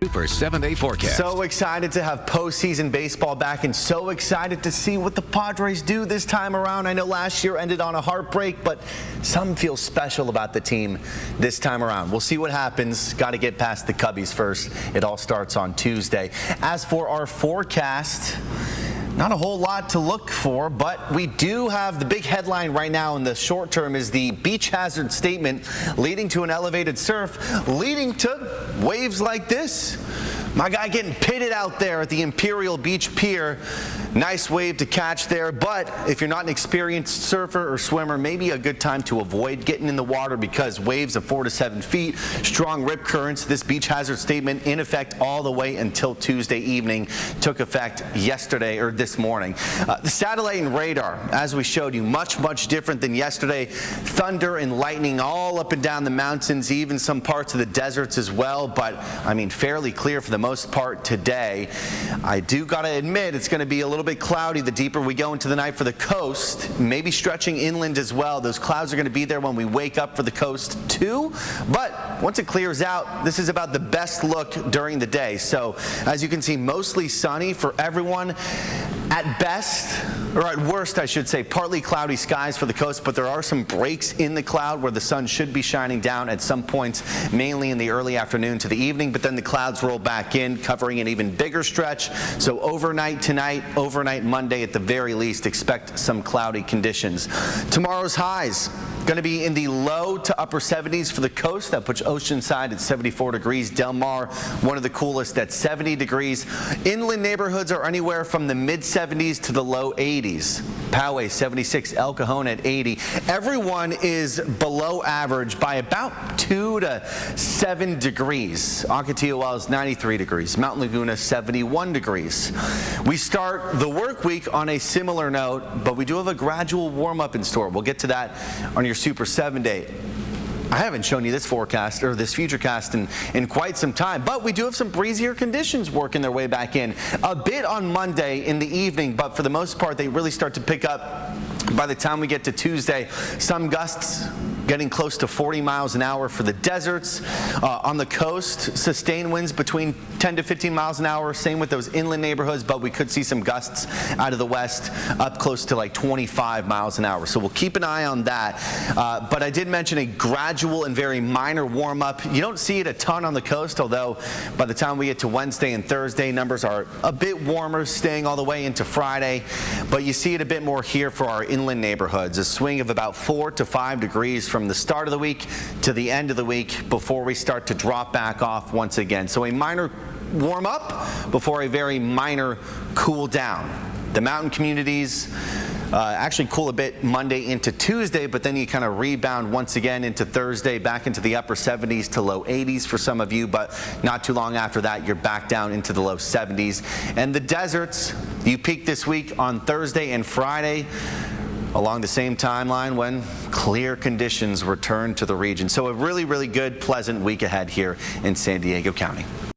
Super 7-day forecast. So excited to have postseason baseball back and so excited to see what the Padres do this time around. I know last year ended on a heartbreak, but some feel special about the team this time around. We'll see what happens. Got to get past the Cubbies first. It all starts on Tuesday. As for our forecast, not a whole lot to look for, but we do have the big headline right now in the short term is the beach hazard statement leading to an elevated surf, leading to waves like this. My guy getting pitted out there at the Imperial Beach Pier. Nice wave to catch there, but if you're not an experienced surfer or swimmer, maybe a good time to avoid getting in the water because waves of 4 to 7 feet, strong rip currents. This beach hazard statement in effect all the way until Tuesday evening. Took effect yesterday or this morning. The satellite and radar, as we showed you, much different than yesterday. Thunder and lightning all up and down the mountains, even some parts of the deserts as well, but I mean fairly clear for the most part today. I do gotta admit it's gonna be a little bit cloudy the deeper we go into the night for the coast, maybe stretching inland as well. Those clouds are gonna be there when we wake up for the coast too, but once it clears out, this is about the best look during the day. So as you can see, mostly sunny for everyone. At best, or at worst I should say, partly cloudy skies for the coast, but there are some breaks in the cloud where the sun should be shining down at some points, mainly in the early afternoon to the evening, but then the clouds roll back in, covering an even bigger stretch. So overnight tonight, overnight Monday at the very least, expect some cloudy conditions. Tomorrow's highs going to be in the low to upper 70s for the coast. That puts Oceanside at 74 degrees. Del Mar, one of the coolest at 70 degrees. Inland neighborhoods are anywhere from the mid 70s to the low 80s. Poway 76, El Cajon at 80. Everyone is below average by about 2 to 7 degrees. Ocotillo Wells 93 degrees. Mountain Laguna 71 degrees. We start the work week on a similar note, but we do have a gradual warm up in store. We'll get to that on your Super 7-day. I haven't shown you this forecast or this futurecast in quite some time, but we do have some breezier conditions working their way back in. A bit on Monday in the evening, but for the most part, they really start to pick up by the time we get to Tuesday. Some gusts getting close to 40 miles an hour for the deserts. On the coast, sustained winds between 10 to 15 miles an hour. Same with those inland neighborhoods, but we could see some gusts out of the west up close to like 25 miles an hour. So we'll keep an eye on that. But I did mention a gradual and very minor warm up. You don't see it a ton on the coast, although by the time we get to Wednesday and Thursday, numbers are a bit warmer, staying all the way into Friday. But you see it a bit more here for our inland neighborhoods. A swing of about 4 to 5 degrees from the start of the week to the end of the week before we start to drop back off once again. So a minor warm up before a very minor cool down. The mountain communities actually cool a bit Monday into Tuesday, but then you kind of rebound once again into Thursday, back into the upper 70s to low 80s for some of you, but not too long after that, you're back down into the low 70s. And the deserts, you peak this week on Thursday and Friday, along the same timeline when clear conditions return to the region. So a really good, pleasant week ahead here in San Diego County.